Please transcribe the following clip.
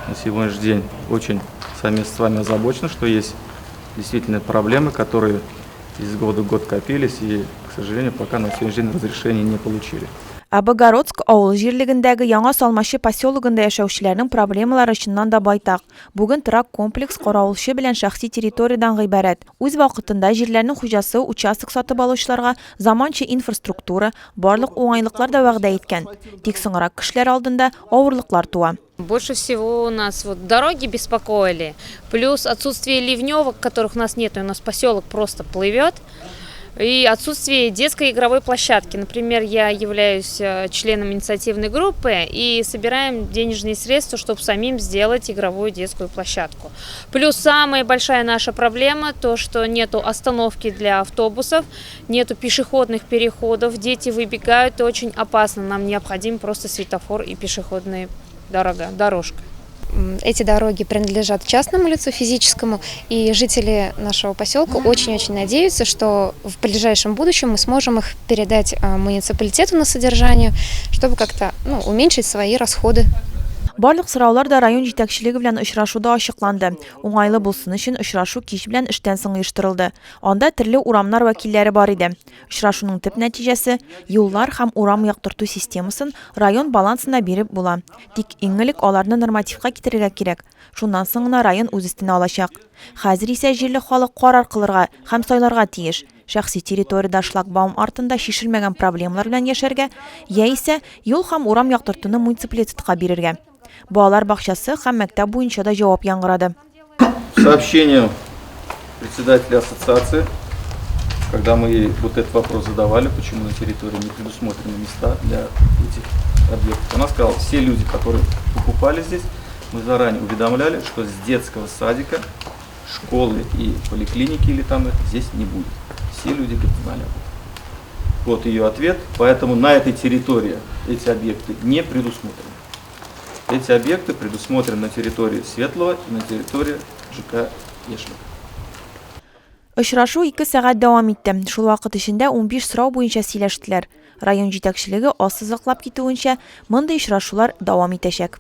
на сегодняшний день очень с вами озабочены, что есть действительно проблемы, которые из года в год копились и, к сожалению, пока на сегодняшний день разрешения не получили. Абыгородск авыл җирлегендәге Яңа Салмашы поселогында яшәүчеләрнең проблемалары чыннан да байтак. Бүген торак комплекс каравылчы белән шәхси территориядан гыйбарәт. Үз вакытында җирләрнең хуҗасы участок сатып алучыларга заманча инфраструктура, барлык уңайлыклар да вәгъдә иткән. Тик соңрак кешеләр алдында авырлыклар туа. Больше всего у нас дороги беспокоили, плюс отсутствие ливневок, которых у нас нет, у нас поселок просто плывет, и отсутствие детской игровой площадки. Например, я являюсь членом инициативной группы и собираем денежные средства, чтобы самим сделать игровую детскую площадку. Плюс самая большая наша проблема то, что нету остановки для автобусов, нету пешеходных переходов, дети выбегают, и очень опасно. Нам необходим просто светофор и пешеходная дорожка. Эти дороги принадлежат частному лицу, физическому, и жители нашего поселка очень-очень надеются, что в ближайшем будущем мы сможем их передать муниципалитету на содержание, чтобы как-то уменьшить свои расходы. Барлык сораулар да район җитәкчелеге белән очрашуда ачыкланды. Уңайлы булсын өчен очрашу кич белән эштән соң оештырылды. Анда төрле урамнар вәкилләре бар иде. Очрашуның төп нәтиҗәсе юллар һәм урам яктырту системасын район балансына биреп була. Тик иң элек аларны нормативка китерергә кирәк. Шуннан соң гына район үз өстенә алачак. Хәзер исә җирле халык карар кылырга һәм сайларга тиеш. Шәхси территорияда шлагбаум артында шишелмәгән проблемалар белән яшәргә, яисә юл һәм урам яктыртуны муниципалитетка бирергә. Балалар бакчасы һәм мәктәп буенча да җавап яңгырады. Сообщению председателя ассоциации, когда мы ей вот этот вопрос задавали, почему на территории не предусмотрены места для этих объектов, она сказала, все люди, которые покупали здесь, мы заранее уведомляли, что с детского садика, школы и поликлиники или там здесь не будет. Все люди знали об этом. Вот ее ответ. Поэтому на этой территории эти объекты не предусмотрены. Эти объекты предусмотрены на территории Светлого и на территории ЖК Ешлик. Очрашу 2 сәгать дәвам итте. Шул вакыт эчендә 15 сорау буенча сөйләштеләр. Район җитәкчелеге ассызыклап китүенчә, мондый очрашулар дәвам итәчәк.